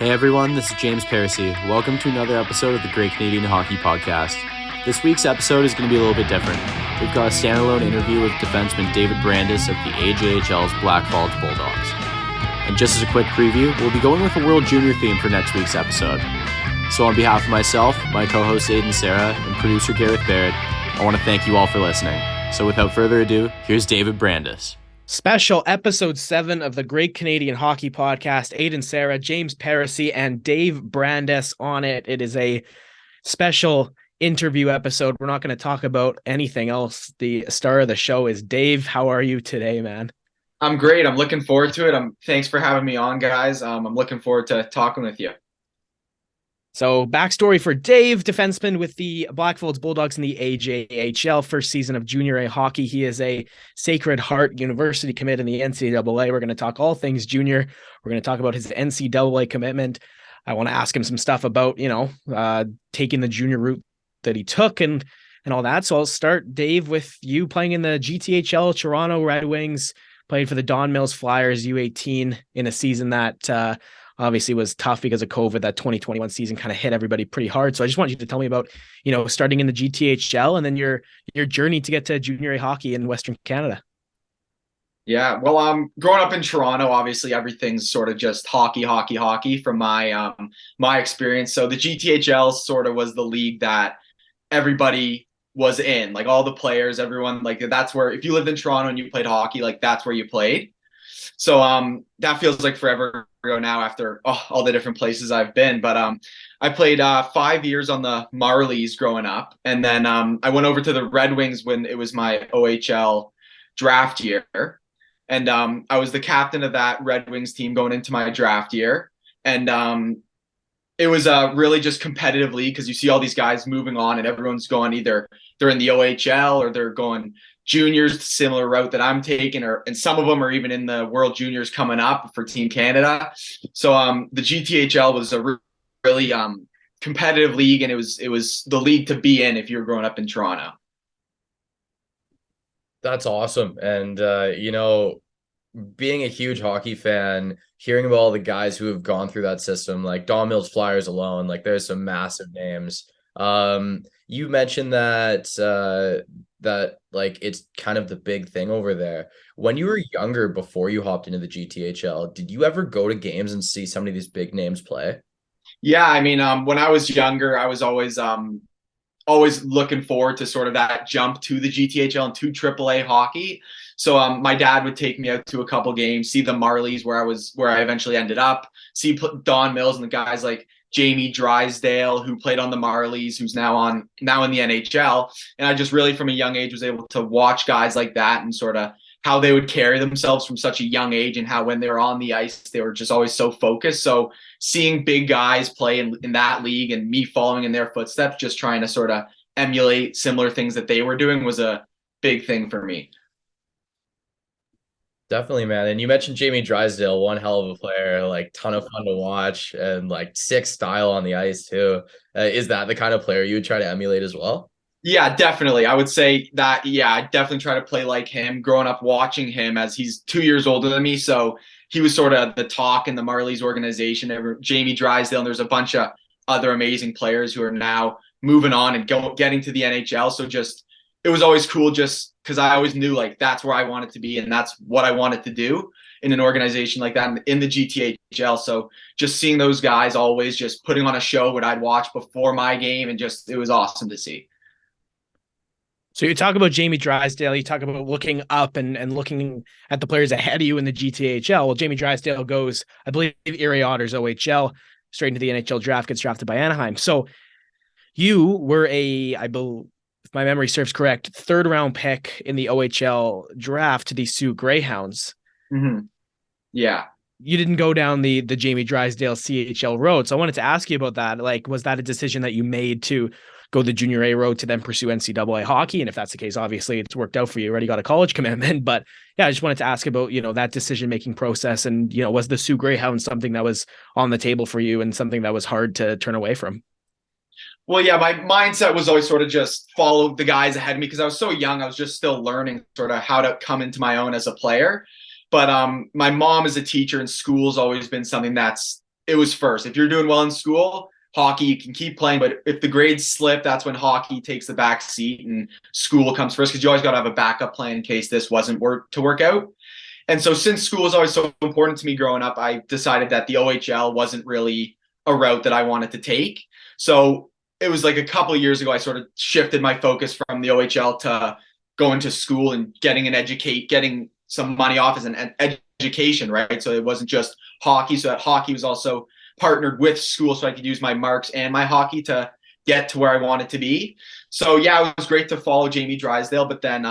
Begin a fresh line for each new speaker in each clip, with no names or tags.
Hey everyone, this is James Paracy. Welcome to another episode of the Great Canadian Hockey Podcast. This week's episode is going to be a little bit different. We've got a standalone interview with defenseman David Brandis of the AJHL's Blackfalds Bulldogs. And just as a quick preview, we'll be going with a World Junior theme for next week's episode. So on behalf of myself, my co-host Aidan Serra, and producer Gareth Barrett, I want to thank you all for listening. So without further ado, here's David Brandis.
Special episode 7 of the Great Canadian Hockey Podcast. Aidan Serra, James Paracy, and Dave Brandis on it. It is a special interview episode. We're not going to talk about anything else. The star of the show is Dave. How are you today, man?
I'm great. I'm looking forward to it. Thanks for having me on, guys. I'm looking forward to talking with you.
So, backstory for Dave, defenseman with the Blackfalds Bulldogs in the AJHL, first season of Junior A hockey. He is a Sacred Heart University commit in the NCAA. We're going to talk all things junior. We're going to talk about his NCAA commitment. I want to ask him some stuff about, taking the junior route that he took and all that. So I'll start, Dave, with you playing in the GTHL, Toronto Red Wings, played for the Don Mills Flyers U18 in a season that obviously was tough because of COVID. That 2021 season kind of hit everybody pretty hard. So I just want you to tell me about, starting in the GTHL and then your journey to get to junior A hockey in Western Canada.
Yeah, well, growing up in Toronto, obviously everything's sort of just hockey from my experience. So the GTHL sort of was the league that everybody was in, like all the players, everyone, like that's where, if you lived in Toronto and you played hockey, like that's where you played. So that feels like forever ago now after all the different places I've been. But I played 5 years on the Marlies growing up. And then I went over to the Red Wings when it was my OHL draft year. And I was the captain of that Red Wings team going into my draft year. And it was a really just competitive league because you see all these guys moving on and everyone's going, either they're in the OHL or they're going juniors, similar route that I'm taking, and some of them are even in the World Juniors coming up for Team Canada. So the GTHL was a really competitive league, and it was the league to be in if you were growing up in Toronto.
That's awesome. And being a huge hockey fan, hearing about all the guys who have gone through that system, like Don Mills Flyers alone, like there's some massive names. You mentioned that like it's kind of the big thing over there. When you were younger, before you hopped into the GTHL, did you ever go to games and see some of these big names play?
Yeah, I mean, when I was younger, I was always looking forward to sort of that jump to the GTHL and to AAA hockey. So my dad would take me out to a couple games, see the Marlies where I eventually ended up, see Don Mills and the guys like Jamie Drysdale, who played on the Marlies, who's now in the NHL. And I just really from a young age was able to watch guys like that and sort of how they would carry themselves from such a young age, and how when they were on the ice, they were just always so focused. So seeing big guys play in that league and me following in their footsteps, just trying to sort of emulate similar things that they were doing, was a big thing for me.
Definitely, man. And you mentioned Jamie Drysdale, one hell of a player, like ton of fun to watch and like sick style on the ice too. Is that the kind of player you would try to emulate as well?
Yeah, definitely. I would say that, yeah, I definitely try to play like him, growing up watching him as he's 2 years older than me. So he was sort of the talk in the Marlies organization. Jamie Drysdale, and there's a bunch of other amazing players who are now moving on and getting to the NHL. So just, it was always cool just because I always knew like that's where I wanted to be and that's what I wanted to do in an organization like that in the GTHL. So just seeing those guys always just putting on a show what I'd watch before my game, and just it was awesome to see.
So you talk about Jamie Drysdale, you talk about looking up and looking at the players ahead of you in the GTHL. Well, Jamie Drysdale goes, I believe, Erie Otters OHL, straight into the NHL draft, gets drafted by Anaheim. So you were I believe, if my memory serves correct, 3rd round pick in the OHL draft to the Sioux Greyhounds.
Mm-hmm. Yeah.
You didn't go down the Jamie Drysdale CHL road. So I wanted to ask you about that. Like, was that a decision that you made to go the Junior A road to then pursue NCAA hockey? And if that's the case, obviously it's worked out for you. You already got a college commitment. But yeah, I just wanted to ask about, that decision-making process. And, was the Sioux Greyhounds something that was on the table for you and something that was hard to turn away from?
Well, yeah, my mindset was always sort of just follow the guys ahead of me because I was so young. I was just still learning sort of how to come into my own as a player. But my mom is a teacher, and school's always been something that's it was first. If you're doing well in school, hockey, you can keep playing, but if the grades slip, that's when hockey takes the back seat and school comes first, because you always got to have a backup plan in case this wasn't work out. And so since school was always so important to me growing up, I decided that the OHL wasn't really a route that I wanted to take. So it was like a couple of years ago, I sort of shifted my focus from the OHL to going to school and getting some money off as an education, right? So it wasn't just hockey. So that hockey was also partnered with school, so I could use my marks and my hockey to get to where I wanted to be. So yeah, it was great to follow Jamie Drysdale, but then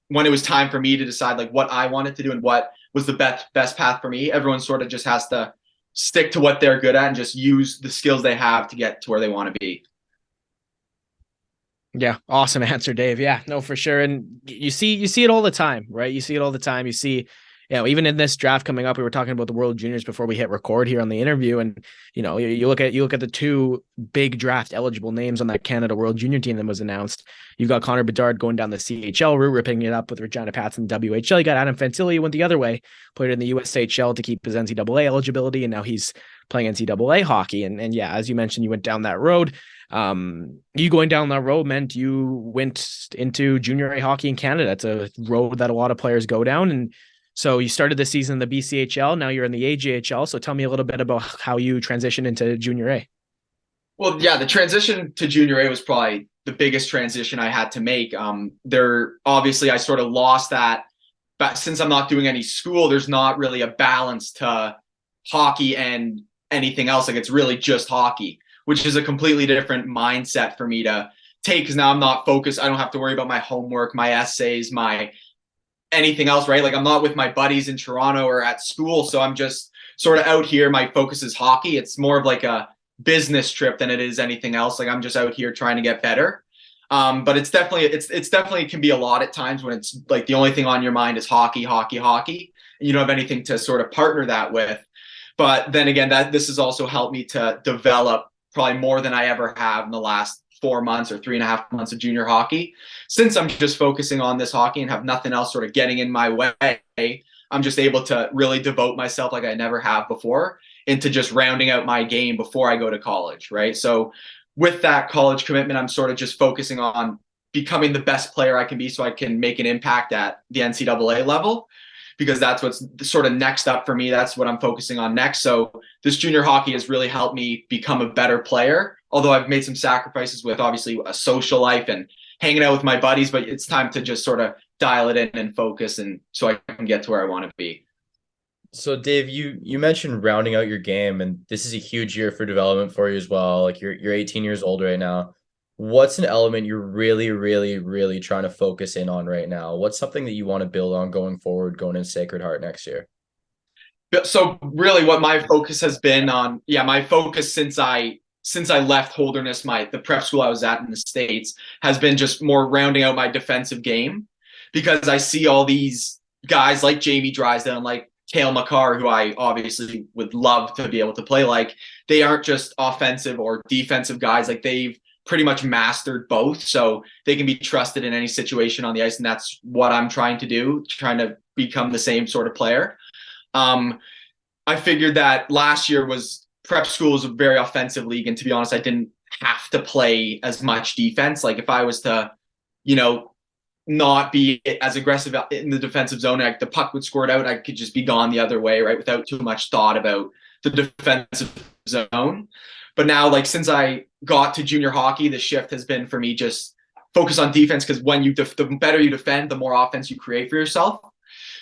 when it was time for me to decide like what I wanted to do and what was the best path for me, everyone sort of just has to stick to what they're good at and just use the skills they have to get to where they want to be.
Yeah, awesome answer, Dave. Yeah, no, for sure. And you see it all the time, right? You see it all the time. You see, even in this draft coming up, we were talking about the World Juniors before we hit record here on the interview. And, you look at the two big draft eligible names on that Canada World Junior team that was announced. You've got Connor Bedard going down the CHL route, ripping it up with Regina Pats in WHL. You got Adam Fantilli went the other way, played in the USHL to keep his NCAA eligibility. And now he's playing NCAA hockey. And yeah, as you mentioned, you went down that road. You going down that road meant you went into junior A hockey in Canada. It's a road that a lot of players go down. And so you started the season in the BCHL. Now you're in the AJHL. So tell me a little bit about how you transitioned into junior A.
Well, yeah, the transition to junior A was probably the biggest transition I had to make. Obviously I sort of lost that, but since I'm not doing any school, there's not really a balance to hockey and anything else. Like it's really just hockey, which is a completely different mindset for me to take, because now I'm not focused. I don't have to worry about my homework, my essays, my anything else, right? Like I'm not with my buddies in Toronto or at school. So I'm just sort of out here. My focus is hockey. It's more of like a business trip than it is anything else. Like I'm just out here trying to get better. But it's definitely can be a lot at times when it's like the only thing on your mind is hockey, hockey, hockey. And you don't have anything to sort of partner that with. But then again, this has also helped me to develop probably more than I ever have in the last 4 months or 3.5 months of junior hockey. Since I'm just focusing on this hockey and have nothing else sort of getting in my way, I'm just able to really devote myself like I never have before into just rounding out my game before I go to college, right? So with that college commitment, I'm sort of just focusing on becoming the best player I can be so I can make an impact at the NCAA level, because that's what's sort of next up for me. That's what I'm focusing on next. So this junior hockey has really helped me become a better player, although I've made some sacrifices with obviously a social life and hanging out with my buddies, but it's time to just sort of dial it in and focus, and so I can get to where I want to be.
So Dave, you mentioned rounding out your game, and this is a huge year for development for you as well. Like you're 18 years old right now. What's an element you're really, really, really trying to focus in on right now? What's something that you want to build on going forward, going into Sacred Heart next year?
So really what my focus has been on, my focus since I left Holderness, the prep school I was at in the States, has been just more rounding out my defensive game, because I see all these guys like Jamie Drysdale and like Cale Makar, who I obviously would love to be able to play like. They aren't just offensive or defensive guys. Like they've pretty much mastered both, so they can be trusted in any situation on the ice, and that's what I'm trying to do, trying to become the same sort of player. I figured that last year was prep school was a very offensive league, and to be honest, I didn't have to play as much defense. Like if I was to, not be as aggressive in the defensive zone, like the puck would squirt out, I could just be gone the other way, right, without too much thought about the defensive zone. But now, like since I got to junior hockey, the shift has been for me just focus on defense, because when the better you defend, the more offense you create for yourself.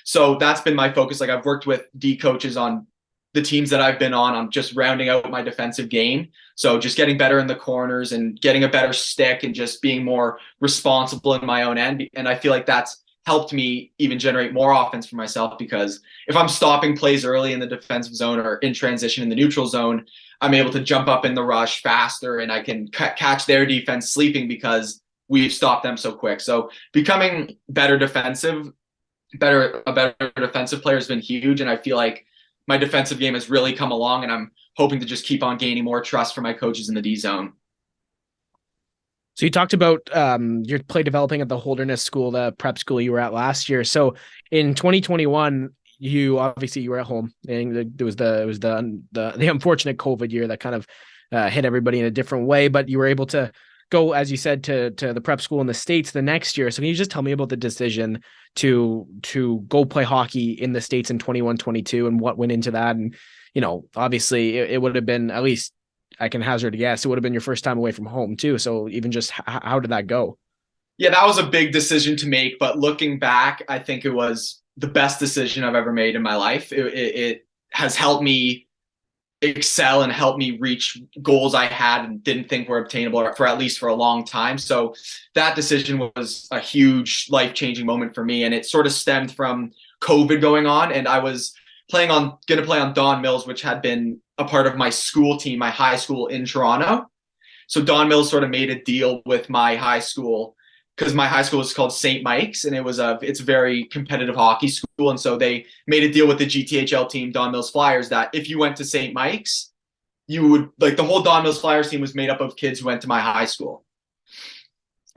So that's been my focus. Like I've worked with D coaches on the teams that I've been on just rounding out my defensive game. So just getting better in the corners and getting a better stick and just being more responsible in my own end. And I feel like that's helped me even generate more offense for myself, because if I'm stopping plays early in the defensive zone or in transition in the neutral zone, I'm able to jump up in the rush faster, and I can catch their defense sleeping because we've stopped them so quick. So becoming a better defensive player has been huge. And I feel like my defensive game has really come along, and I'm hoping to just keep on gaining more trust from my coaches in the D zone.
So you talked about your play developing at the Holderness school, the prep school you were at last year. So in 2021, you obviously you were at home, and there was the unfortunate COVID year that kind of hit everybody in a different way, but you were able to go, as you said, to the prep school in the States the next year. So can you just tell me about the decision to go play hockey in the States in 21-22 and what went into that? And, obviously it would have been, at least I can hazard a guess, it would have been your first time away from home too. So even just how did that go?
Yeah, that was a big decision to make, but looking back, I think it was the best decision I've ever made in my life. It has helped me excel and helped me reach goals I had and didn't think were obtainable for at least for a long time. So that decision was a huge life-changing moment for me. And it sort of stemmed from COVID going on. And I was going to play on Don Mills, which had been a part of my school team, my high school in Toronto. So Don Mills sort of made a deal with my high school, because my high school is called St. Mike's, and it's a very competitive hockey school. And so they made a deal with the GTHL team, Don Mills Flyers, that if you went to St. Mike's, you would, like, the whole Don Mills Flyers team was made up of kids who went to my high school.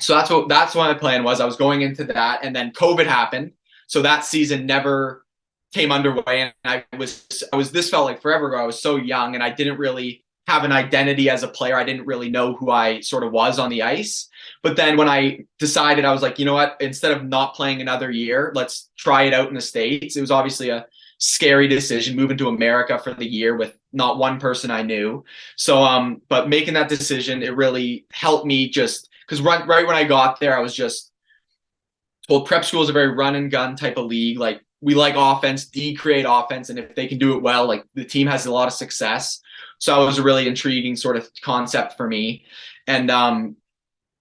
So that's what my plan was. I was going into that, and then COVID happened. So that season never came underway. And this felt like forever ago. I was so young, and I didn't really have an identity as a player. I didn't really know who I sort of was on the ice. But then when I decided, I was like, you know what, instead of not playing another year, let's try it out in the States. It was obviously a scary decision, moving to America for the year with not one person I knew. So, but making that decision, it really helped me, just because right when I got there, I was just told prep school is a very run and gun type of league. Like, we like offense, create offense. And if they can do it well, like, the team has a lot of success. So it was a really intriguing sort of concept for me. And,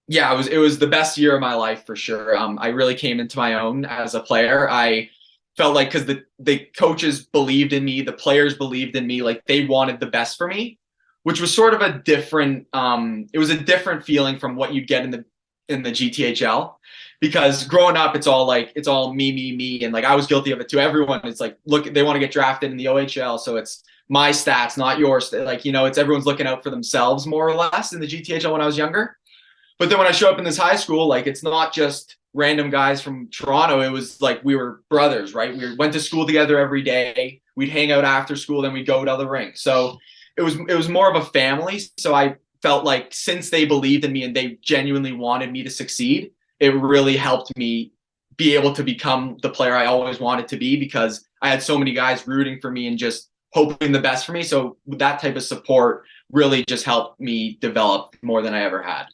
yeah, it was the best year of my life for sure. I really came into my own as a player. I felt like, because the coaches believed in me, the players believed in me, like, they wanted the best for me, which was sort of a different, it was a different feeling from what you'd get in the GTHL, because growing up, it's all me. And, like, I was guilty of it too. Everyone, it's like, look, they want to get drafted in the OHL. So it's my stats, not yours. Like, it's everyone's looking out for themselves more or less in the GTHL when I was younger. But then when I show up in this high school, like, it's not just random guys from Toronto. It was like we were brothers, right? We went to school together every day. We'd hang out after school, then we'd go to the rink. So it was more of a family. So I felt like, since they believed in me and they genuinely wanted me to succeed, it really helped me be able to become the player I always wanted to be, because I had so many guys rooting for me and just hoping the best for me. So that type of support really just helped me develop more than I ever had.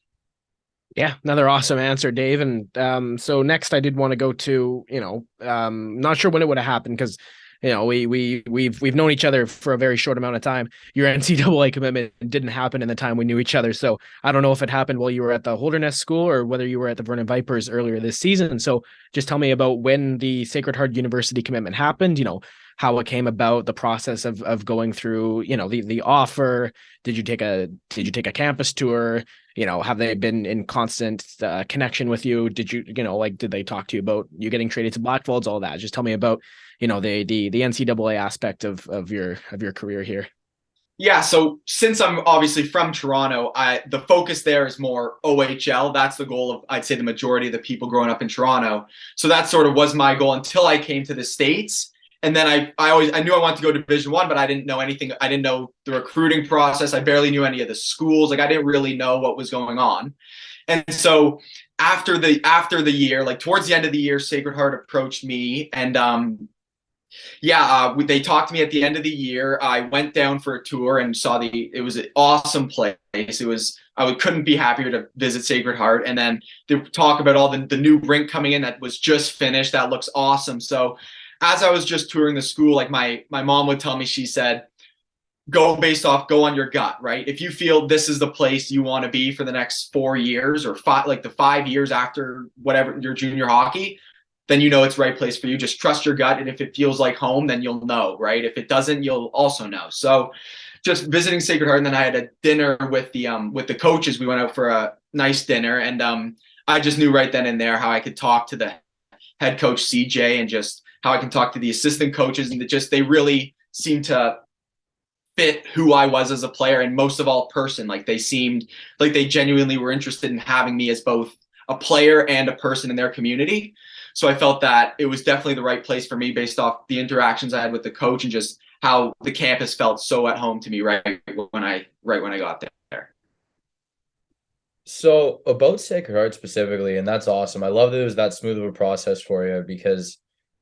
Yeah, another awesome answer, Dave. And so next I did want to go to, not sure when it would have happened, because, we've known each other for a very short amount of time. Your NCAA commitment didn't happen in the time we knew each other. So I don't know if it happened while you were at the Holderness School or whether you were at the Vernon Vipers earlier this season. So just tell me about when the Sacred Heart University commitment happened, how it came about, the process of going through, the offer. Did you take a campus tour? Have they been in constant connection with you? Did you, did they talk to you about you getting traded to Blackfalds, all that? Just tell me about, the NCAA aspect of your career here.
Yeah, so since I'm obviously from Toronto, the focus there is more OHL. That's the goal of, I'd say, the majority of the people growing up in Toronto. So that sort of was my goal until I came to the States. And then I knew I wanted to go to Division I, but I didn't know anything. I didn't know the recruiting process. I barely knew any of the schools. Like, I didn't really know what was going on. And so after the year, like towards the end of the year, Sacred Heart approached me, and they talked to me at the end of the year. I went down for a tour and saw it was an awesome place. I couldn't be happier to visit Sacred Heart. And then they talk about all the new rink coming in that was just finished. That looks awesome. So as I was just touring the school, like my mom would tell me, she said, go on your gut, right? If you feel this is the place you want to be for the next 4 years or the 5 years after whatever your junior hockey, then it's the right place for you. Just trust your gut. And if it feels like home, then you'll know, right? If it doesn't, you'll also know. So just visiting Sacred Heart. And then I had a dinner with the coaches. We went out for a nice dinner, and I just knew right then and there how I could talk to the head coach, CJ, and just how I can talk to the assistant coaches, and they really seemed to fit who I was as a player, and most of all, person. Like, they seemed like they genuinely were interested in having me as both a player and a person in their community. So I felt that it was definitely the right place for me based off the interactions I had with the coach and just how the campus felt so at home to me right when I got there.
So about Sacred Heart specifically, and that's awesome. I love that it was that smooth of a process for you because,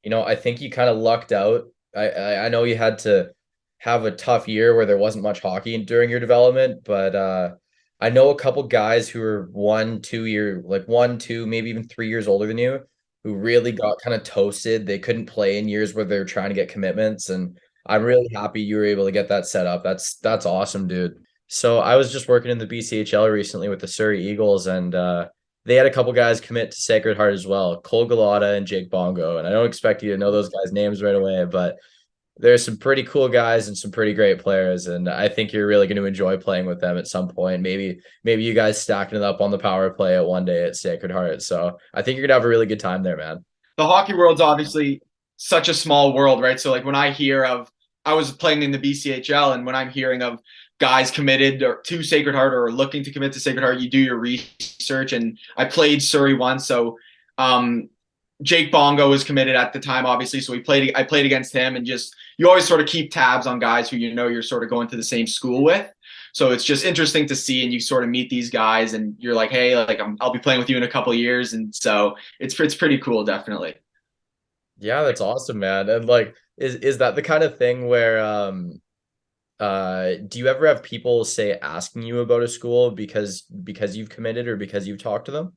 I think you kind of lucked out. I know you had to have a tough year where there wasn't much hockey during your development, but I know a couple guys who are 1, 2, maybe even 3 years older than you, who really got kind of toasted. They couldn't play in years where they're trying to get commitments, and I'm really happy you were able to get that set up. That's awesome, dude. So I was just working in the BCHL recently with the Surrey Eagles, and they had a couple guys commit to Sacred Heart as well, Cole Galata and Jake Bongo. And I don't expect you to know those guys' names right away, but there's some pretty cool guys and some pretty great players, and I think you're really going to enjoy playing with them at some point. Maybe you guys stacking it up on the power play at one day at Sacred Heart. So I think you're going to have a really good time there, man.
The hockey world's obviously such a small world, right? So like when I hear of, I was playing in the BCHL, and when I'm hearing of guys committed to Sacred Heart or looking to commit to Sacred Heart, you do your research. And I played Surrey once, so Jake Bongo was committed at the time, obviously. So I played against him, and just you always sort of keep tabs on guys who you're sort of going to the same school with. So it's just interesting to see, and you sort of meet these guys, and you're like, hey, like I'll be playing with you in a couple of years, and so it's pretty cool, definitely.
Yeah, that's awesome, man. And like, is that the kind of thing where do you ever have people asking you about a school because you've committed or because you've talked to them?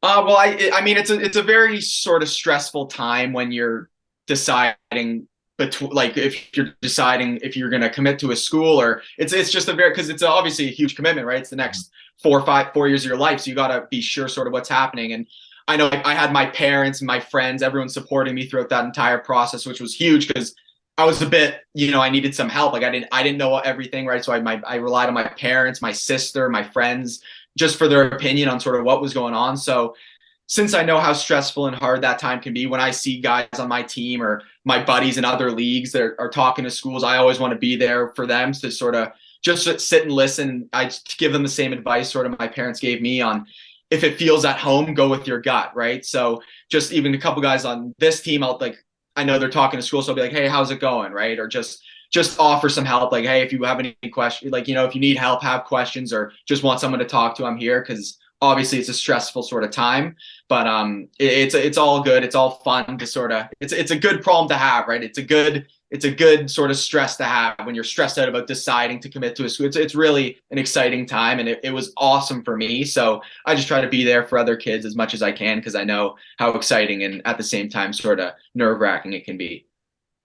Well, I mean, it's a very sort of stressful time when you're deciding between, like, if you're deciding if you're going to commit to a school, or it's just because it's obviously a huge commitment, right? It's the next 4 years of your life. So you got to be sure sort of what's happening. And I know I had my parents and my friends, everyone supporting me throughout that entire process, which was huge because I was a bit, I needed some help. Like I didn't know everything, right? So I relied on my parents, my sister, my friends, just for their opinion on sort of what was going on. So since I know how stressful and hard that time can be, when I see guys on my team or my buddies in other leagues that are talking to schools, I always want to be there for them to sort of just sit and listen. I give them the same advice sort of my parents gave me on, if it feels at home, go with your gut, right? So just even a couple guys on this team, I know they're talking to school, so I'll be like, hey, how's it going, right? Or just offer some help, like, hey, if you have any questions, like, if you need help, have questions, or just want someone to talk to, I'm here, because obviously it's a stressful sort of time, but it's all good. It's all fun to sort of, it's a good problem to have, right? It's a good sort of stress to have when you're stressed out about deciding to commit to a school. It's really an exciting time, and it was awesome for me. So I just try to be there for other kids as much as I can, because I know how exciting and at the same time sort of nerve-wracking it can be.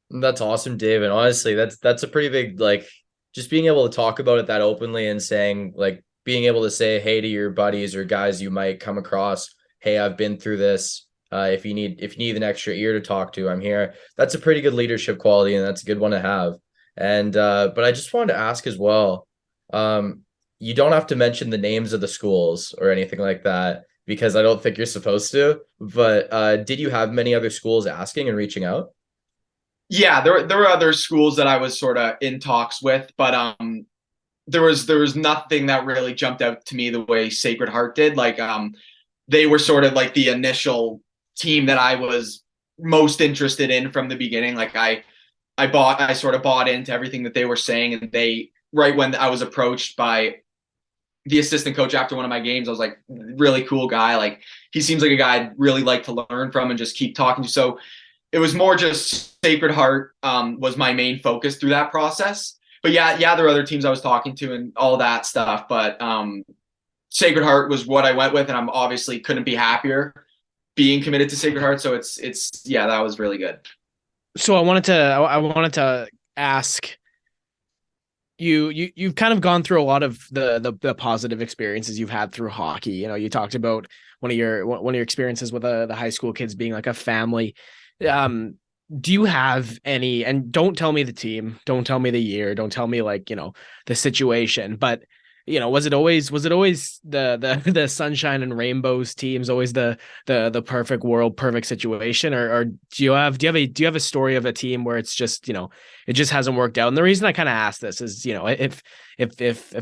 That's awesome, Dave. And honestly, that's a pretty big, like, just being able to talk about it that openly and saying, like, being able to say, hey, to your buddies or guys you might come across, hey, I've been through this. If you need an extra ear to talk to, I'm here. That's a pretty good leadership quality, and that's a good one to have. And but I just wanted to ask as well, you don't have to mention the names of the schools or anything like that, because I don't think you're supposed to. But did you have many other schools asking and reaching out?
Yeah, there were other schools that I was sort of in talks with, but there was nothing that really jumped out to me the way Sacred Heart did. Like they were sort of like the initial team that I was most interested in from the beginning. Like I sort of bought into everything that they were saying, and right when I was approached by the assistant coach after one of my games, I was like, really cool guy. Like he seems like a guy I'd really like to learn from and just keep talking to. So it was more just Sacred Heart was my main focus through that process. But yeah, there were other teams I was talking to and all that stuff. But Sacred Heart was what I went with, and I'm obviously couldn't be happier being committed to Sacred Heart. So it's that was really good.
So I wanted to ask you've kind of gone through a lot of the positive experiences you've had through hockey. You talked about one of your experiences with the high school kids being like a family. Do you have any, and don't tell me the team, don't tell me the year, don't tell me the situation, but was it always the sunshine and rainbows teams, always the perfect world, perfect situation, or do you have a story of a team where it's just, it just hasn't worked out? And the reason I kind of ask this is, if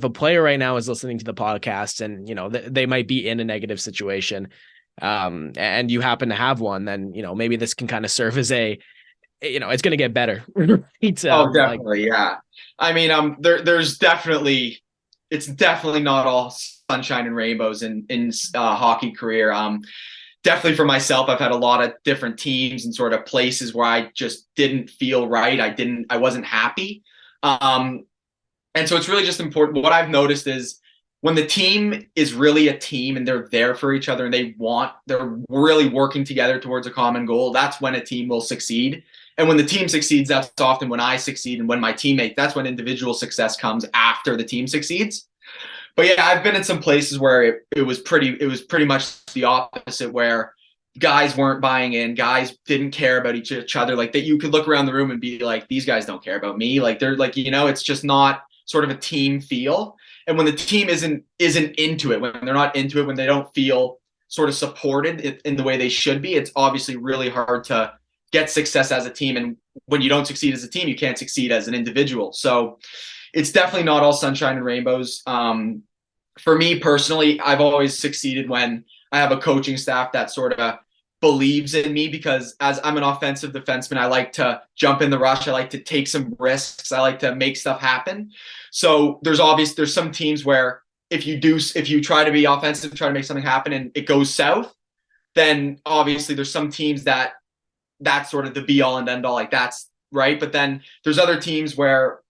a player right now is listening to the podcast and, they might be in a negative situation, and you happen to have one, then, maybe this can kind of serve as it's going to get better. Right?
Oh, definitely. Yeah. I mean, it's definitely not all sunshine and rainbows in hockey career. Definitely for myself, I've had a lot of different teams and sort of places where I just didn't feel right. I wasn't happy. And so it's really just important. What I've noticed is when the team is really a team and they're there for each other and they're really working together towards a common goal, that's when a team will succeed. And when the team succeeds, that's often when I succeed. And when my teammate, that's when individual success comes after the team succeeds. But yeah, I've been in some places where it was pretty much the opposite, where guys weren't buying in, guys didn't care about each other. Like that, you could look around the room and be like, these guys don't care about me. Like they're like, it's just not sort of a team feel. And when the team isn't into it, when they're not into it, when they don't feel sort of supported in the way they should be, it's obviously really hard to get success as a team. And when you don't succeed as a team, you can't succeed as an individual. So it's definitely not all sunshine and rainbows. For me personally, I've always succeeded when I have a coaching staff that sort of believes in me, because as I'm an offensive defenseman, I like to jump in the rush. I like to take some risks. I like to make stuff happen. So there's some teams where if you try to be offensive, try to make something happen and it goes south, then obviously there's some teams that's sort of the be all and end all, like that's right. But then there's other teams where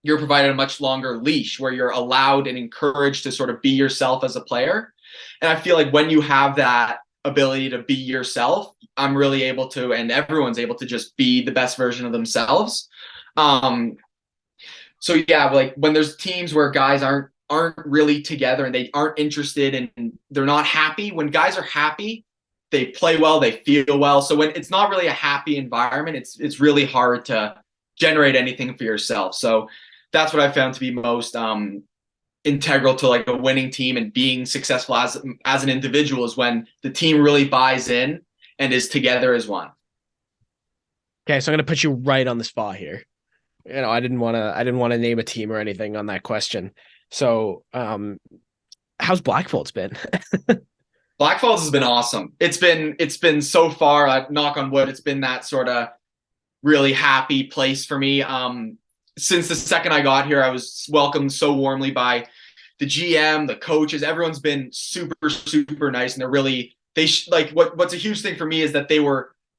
you're provided a much longer leash, where you're allowed and encouraged to sort of be yourself as a player. And I feel like when you have that ability to be yourself, I'm really able to, and everyone's able to just be the best version of themselves. So yeah, like when there's teams where guys aren't really together and they aren't interested and they're not happy, when guys are happy, they play well, they feel well. So when it's not really a happy environment, it's really hard to generate anything for yourself. So that's what I found to be most integral to like a winning team and being successful as an individual, is when the team really buys in and is together as one.
Okay, so I'm gonna put you right on the spot here. I didn't want to name a team or anything on that question. So, how's Blackfalds been?
Blackfalds has been awesome. It's been so far, knock on wood, it's been that sort of really happy place for me. Since the second I got here, I was welcomed so warmly by the GM, the coaches. Everyone's been super, super nice, and they're really what's a huge thing for me is that they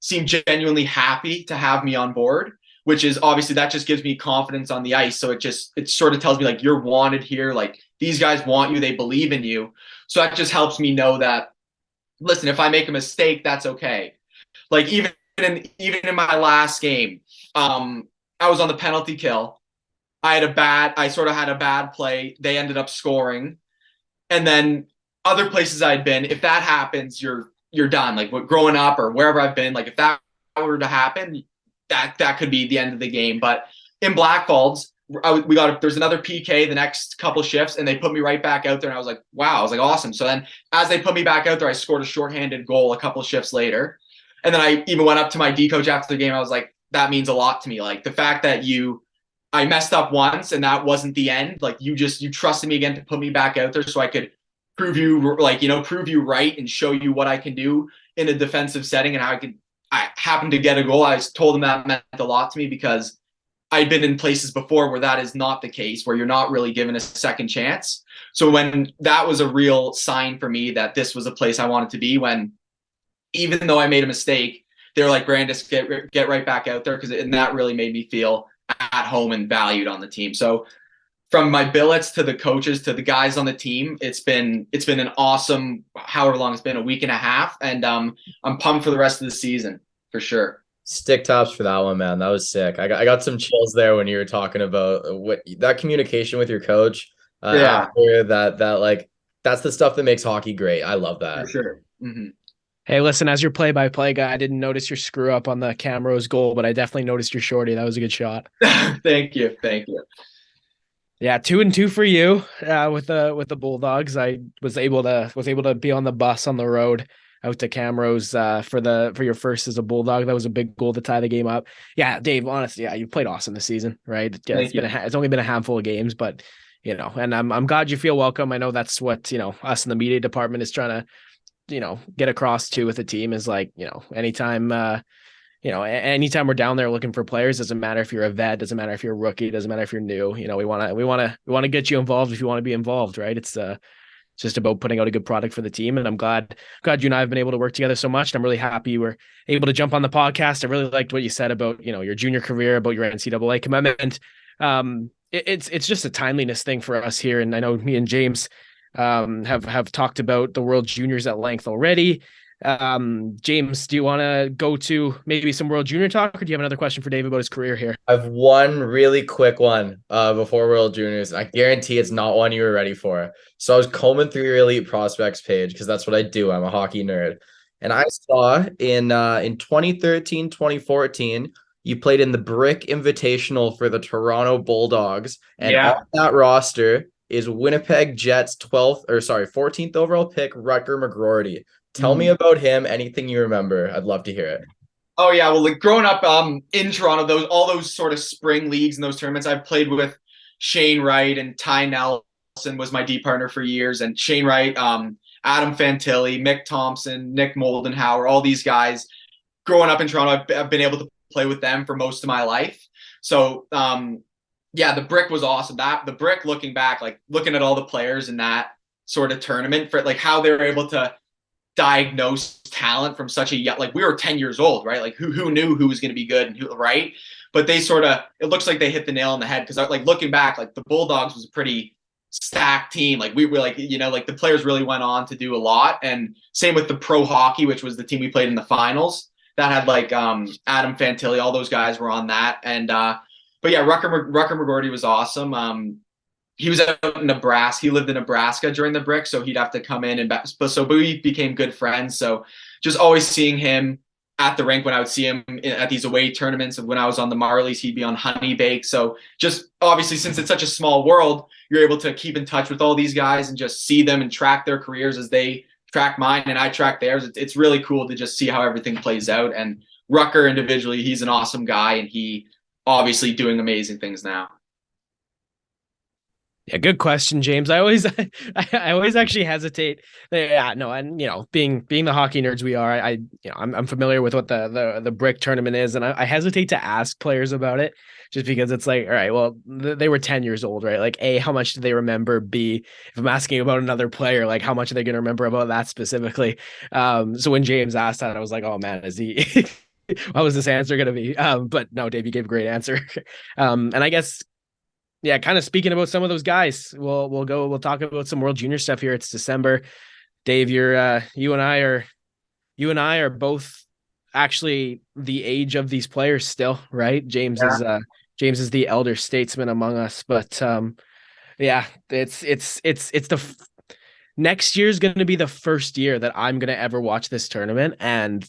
seemed genuinely happy to have me on board, which is obviously that just gives me confidence on the ice. So it sort of tells me like you're wanted here, like these guys want you, they believe in you. So that just helps me know that, listen, if I make a mistake, that's okay. Like even in my last game, I was on the penalty kill. I sort of had a bad play. They ended up scoring. And then other places I'd been, if that happens, you're done. Like growing up or wherever I've been, like if that were to happen, that could be the end of the game. But in Blackfalds, there's another PK the next couple shifts, and they put me right back out there. And I was like, wow, I was like, awesome. So then as they put me back out there, I scored a shorthanded goal a couple shifts later. And then I even went up to my D coach after the game. I was like, that means a lot to me. Like the fact that I messed up once and that wasn't the end. Like you trusted me again to put me back out there so I could prove you right and show you what I can do in a defensive setting and how I happened to get a goal. I told them that meant a lot to me, because I'd been in places before where that is not the case, where you're not really given a second chance. So when that was a real sign for me that this was a place I wanted to be, when even though I made a mistake, they're like, Brandis, get right back out there, and that really made me feel at home and valued on the team. So from my billets to the coaches to the guys on the team, it's been an awesome, however long it's been, a week and a half, and I'm pumped for the rest of the season for sure.
Stick tops for that one, man. That was sick. I got some chills there when you were talking about what that communication with your coach.
Yeah,
that's the stuff that makes hockey great. I love that.
For sure. Mm-hmm.
Hey, listen, as your play-by-play guy, I didn't notice your screw up on the Camrose goal, but I definitely noticed your shorty. That was a good shot.
Thank you.
Yeah, 2-2 for you with the Bulldogs. I was able to be on the bus on the road out to Camrose for your first as a Bulldog. That was a big goal to tie the game up. Yeah, Dave, honestly, yeah, you played awesome this season, right? Yeah, it's only been a handful of games, but and I'm glad you feel welcome. I know that's what us in the media department is trying to get across to with the team is like, anytime anytime we're down there looking for players, doesn't matter if you're a vet, doesn't matter if you're a rookie, doesn't matter if you're new, we want to get you involved if you want to be involved, right? It's just about putting out a good product for the team. And I'm glad you and I have been able to work together so much. And I'm really happy we're able to jump on the podcast. I really liked what you said about, your junior career, about your NCAA commitment. It's just a timeliness thing for us here. And I know me and James have talked about the World Juniors at length already. James, do you want to go to maybe some World Junior talk, or do you have another question for Dave about his career here?
I have one really quick one before World Juniors. I guarantee it's not one you were ready for. So I was combing through your elite prospects page because that's what I do. I'm a hockey nerd. And I saw in 2013, 2014, you played in the Brick Invitational for the Toronto Bulldogs. And on that roster is Winnipeg Jets 14th overall pick, Rutger McGroarty. Tell me about him. Anything you remember. I'd love to hear it.
Oh yeah, well, like growing up in Toronto, all those sort of spring leagues and those tournaments, I've played with Shane Wright, and Ty Nelson was my D partner for years. And Shane Wright, Adam Fantilli, Mick Thompson, Nick Moldenhauer, all these guys. Growing up in Toronto, I've been able to play with them for most of my life. So the Brick was awesome. The Brick, looking back, like looking at all the players in that sort of tournament, for like how they were able to diagnose talent from such a young, like we were 10 years old, right? Like who knew who was going to be good and who, right? But they it looks like they hit the nail on the head, because like looking back, like the Bulldogs was a pretty stacked team. Like we were like, like the players really went on to do a lot. And same with the pro hockey, which was the team we played in the finals, that had like Adam Fantilli, all those guys were on that. And but yeah, Rutger McGroarty was awesome. He was out in Nebraska. He lived in Nebraska during the Brick, so he'd have to come in but we became good friends. So just always seeing him at the rink when I would see him at these away tournaments, and when I was on the Marlies, he'd be on Honey Bake. So just obviously, since it's such a small world, you're able to keep in touch with all these guys and just see them and track their careers as they track mine and I track theirs. It's really cool to just see how everything plays out. And Rutger individually, he's an awesome guy, and he obviously doing amazing things now.
Yeah, good question, James. I always actually hesitate. Yeah, no, and being the hockey nerds we are, I'm familiar with what the Brick tournament is, and I hesitate to ask players about it, just because it's like, all right, well, they were 10 years old, right? Like, A, how much do they remember? B, if I'm asking about another player, like how much are they going to remember about that specifically? So when James asked that, I was like, oh man, is he? What was this answer going to be? But no, Dave, you gave a great answer. And I guess, yeah, kind of speaking about some of those guys, we'll talk about some World Junior stuff here. It's December. Dave, you and I are both actually the age of these players still, right? James is the elder statesman among us, but it's next year's going to be the first year that I'm going to ever watch this tournament, and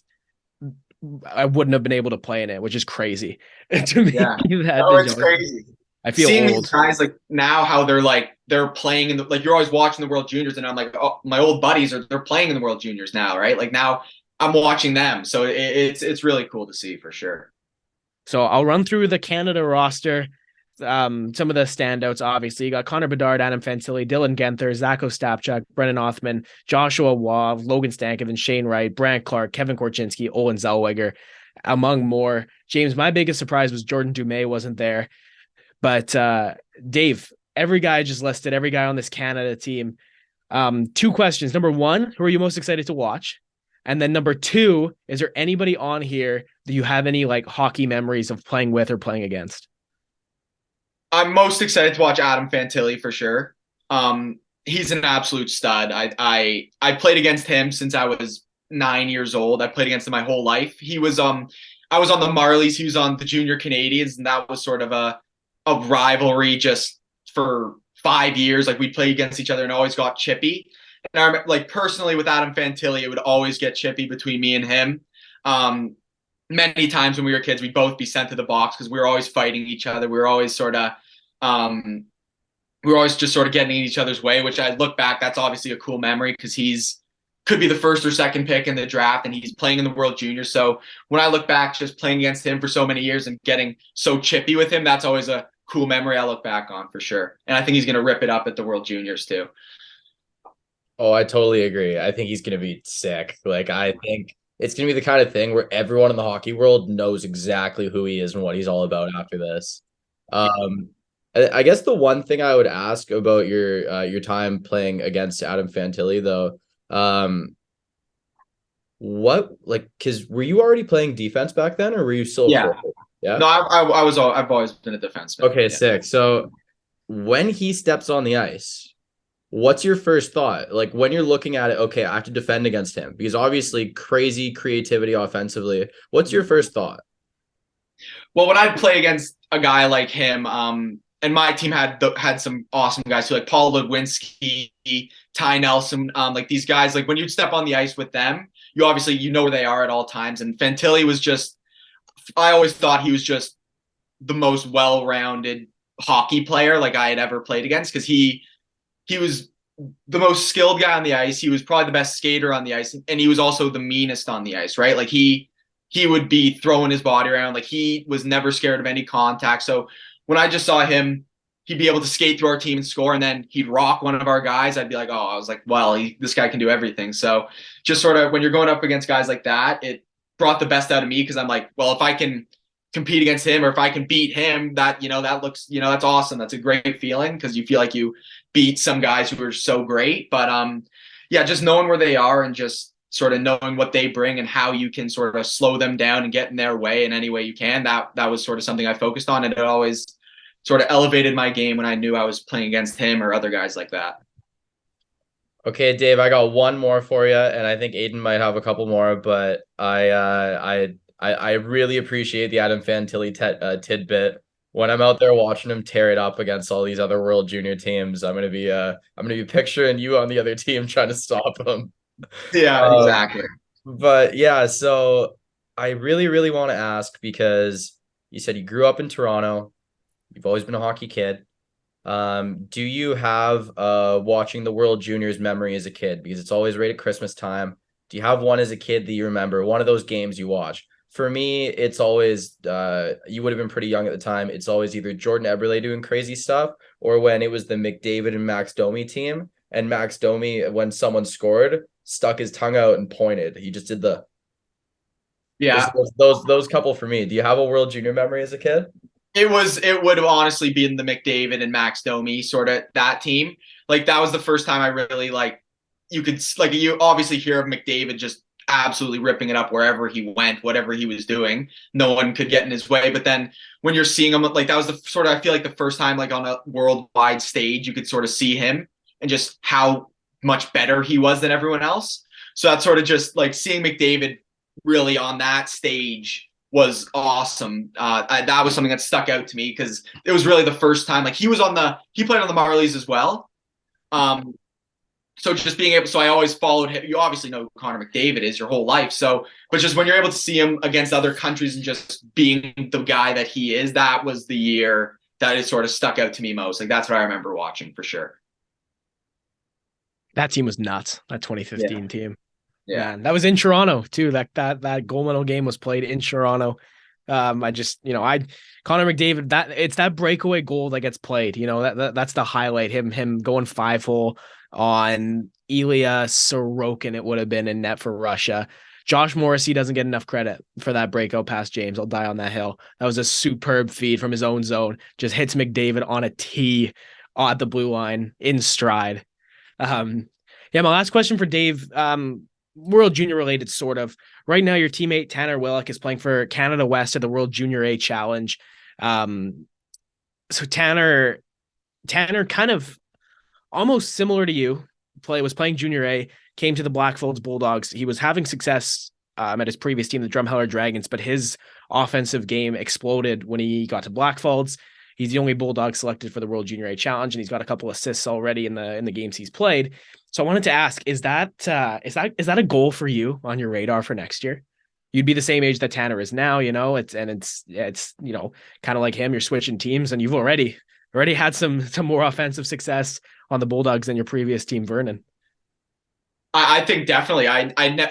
I wouldn't have been able to play in it, which is crazy to me.
Yeah. It's crazy.
I feel
seeing
old.
These guys like now, how they're playing in the, like, you're always watching the World Juniors, and I'm like, oh, my old buddies they're playing in the World Juniors now, right? Like now I'm watching them, so it's really cool to see for sure.
So I'll run through the Canada roster. Some of the standouts, obviously, you got Connor Bedard, Adam Fantilli, Dylan Genther, Zach Ostapchuk, Brennan Othman, Joshua Waugh, Logan Stankoven, Shane Wright, Brant Clark, Kevin Korchinski, Olin Zellweger, among more. James, my biggest surprise was Jordan Dumais wasn't there. But Dave, every guy I just listed, every guy on this Canada team. 2 questions. Number 1, who are you most excited to watch? And then number 2, is there anybody on here that you have any like hockey memories of playing with or playing against?
I'm most excited to watch Adam Fantilli for sure. He's an absolute stud. I played against him since I was 9 years old. I played against him my whole life. He was I was on the Marlies. He was on the Junior Canadians, and that was sort of a rivalry just for 5 years. Like, we'd play against each other and always got chippy. And I remember, like, personally with Adam Fantilli, it would always get chippy between me and him. Many times when we were kids, we'd both be sent to the box because we were always fighting each other. We were always just sort of getting in each other's way, which I look back, that's obviously a cool memory because could be the first or second pick in the draft, and he's playing in the World Juniors. So when I look back, just playing against him for so many years and getting so chippy with him, that's always a cool memory I look back on for sure. And I think he's going to rip it up at the World Juniors too.
Oh, I totally agree. I think he's going to be sick. Like, I think it's going to be the kind of thing where everyone in the hockey world knows exactly who he is and what he's all about after this. Um, I guess the one thing I would ask about your time playing against Adam Fantilli, though, what like because were you already playing defense back then, or were you still a
Yeah.
forward? Yeah.
No, I've always been a defenseman.
Okay,
Yeah.
sick. So when he steps on the ice, what's your first thought? Like when you're looking at it, okay, I have to defend against him because obviously crazy creativity offensively. What's your first thought?
Well, when I play against a guy like him, and my team had some awesome guys too, like Paul Ludwinski, Ty Nelson, like these guys. Like when you'd step on the ice with them, you know where they are at all times. And Fantilli was just, I always thought he was just the most well-rounded hockey player like I had ever played against, because he was the most skilled guy on the ice. He was probably the best skater on the ice, and he was also the meanest on the ice, right? Like he would be throwing his body around. Like he was never scared of any contact. So when I just saw him, he'd be able to skate through our team and score, and then he'd rock one of our guys. I'd be like, oh, I was like, well, this guy can do everything. So just sort of when you're going up against guys like that, it brought the best out of me, because I'm like, well, if I can compete against him, or if I can beat him, that looks, that's awesome. That's a great feeling, because you feel like you beat some guys who are so great. But yeah, just knowing where they are and just sort of knowing what they bring and how you can sort of slow them down and get in their way in any way you can. That was sort of something I focused on, and it always sort of elevated my game when I knew I was playing against him or other guys like that.
Okay, Dave, I got one more for you, and I think Aiden might have a couple more, but I really appreciate the Adam Fantilli tidbit. When I'm out there watching him tear it up against all these other World Junior teams, I'm gonna be picturing you on the other team trying to stop him.
Yeah, exactly.
But yeah, so I really, really want to ask, because you said you grew up in Toronto, you've always been a hockey kid. Do you have watching the World Juniors memory as a kid? Because it's always right at Christmas time. Do you have one as a kid that you remember? One of those games you watch? For me, it's always you would have been pretty young at the time. It's always either Jordan Eberle doing crazy stuff, or when it was the McDavid and Max Domi team, and Max Domi, when someone scored, stuck his tongue out and pointed. He just did the
Yeah.
those couple for me. Do you have a World Junior memory as a kid?
It would have honestly been the McDavid and Max Domi sort of that team. Like that was the first time I really you obviously hear of McDavid just absolutely ripping it up wherever he went, whatever he was doing. No one could get in his way. But then when you're seeing him, like that was the sort of, I feel like the first time like on a worldwide stage, you could sort of see him and just how much better he was than everyone else. So that's sort of just like seeing McDavid really on that stage was awesome. That was something that stuck out to me, because it was really the first time, like he played on the Marlies as well. So just being able, so I always followed him. You obviously know who Connor McDavid is your whole life. So, but just when you're able to see him against other countries and just being the guy that he is, that was the year that it sort of stuck out to me most. Like that's what I remember watching for sure.
That team was nuts. That 2015 team.
Yeah.
Man, that was in Toronto too. That gold medal game was played in Toronto. Connor McDavid, it's that breakaway goal that gets played. That's the highlight. Him going 5-hole on Ilya Sorokin. It would have been in net for Russia. Josh Morrissey doesn't get enough credit for that breakout past James. I'll die on that hill. That was a superb feed from his own zone. Just hits McDavid on a tee at the blue line in stride. My last question for Dave. World Junior related, sort of. Right now, your teammate Tanner Willick is playing for Canada West at the World Junior A Challenge. So Tanner kind of almost similar to you, was playing Junior A, came to the Blackfalds Bulldogs. He was having success at his previous team, the Drumheller Dragons, but his offensive game exploded when he got to Blackfalds. He's the only Bulldog selected for the World Junior A Challenge, and he's got a couple assists already in the games he's played. So I wanted to ask, is that a goal for you on your radar for next year? You'd be the same age that Tanner is now, it's kind of like him. You're switching teams, and you've already had some more offensive success on the Bulldogs than your previous team, Vernon.
I think definitely.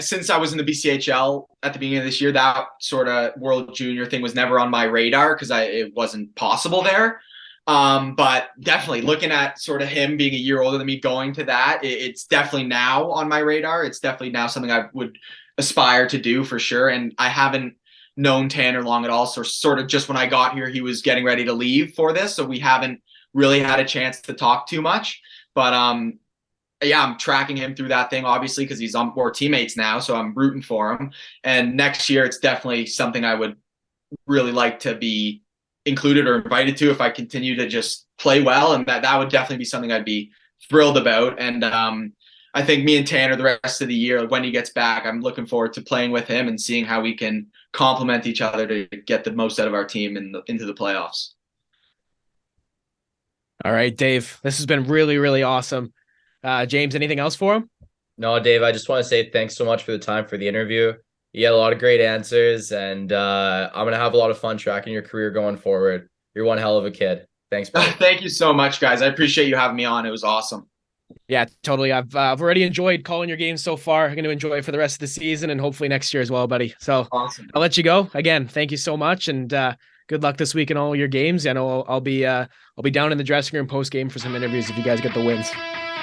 Since I was in the BCHL at the beginning of this year, that sort of World Junior thing was never on my radar because it wasn't possible there. But definitely looking at sort of him being a year older than me going to that, it's definitely now on my radar. It's definitely now something I would aspire to do for sure. And I haven't known Tanner long at all. So sort of just when I got here, he was getting ready to leave for this. So we haven't really had a chance to talk too much. But yeah, I'm tracking him through that thing, obviously, because we're teammates now. So I'm rooting for him. And next year, it's definitely something I would really like to be included or invited to if I continue to just play well. And that would definitely be something I'd be thrilled about. And I think me and Tanner the rest of the year, when he gets back, I'm looking forward to playing with him and seeing how we can complement each other to get the most out of our team into the playoffs.
All right, Dave, this has been really, really awesome. James, anything else for him?
No, Dave, I just want to say thanks so much for the time for the interview. You had a lot of great answers, and I'm going to have a lot of fun tracking your career going forward. You're one hell of a kid. Thanks, buddy.
Thank you so much, guys. I appreciate you having me on. It was awesome.
Yeah, totally. I've already enjoyed calling your games so far. I'm going to enjoy it for the rest of the season and hopefully next year as well, buddy. So
awesome.
I'll let you go. Again, thank you so much, and good luck this week in all your games. I know I'll be down in the dressing room post game for some interviews if you guys get the wins.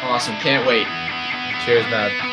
Awesome. Can't wait.
Cheers, man.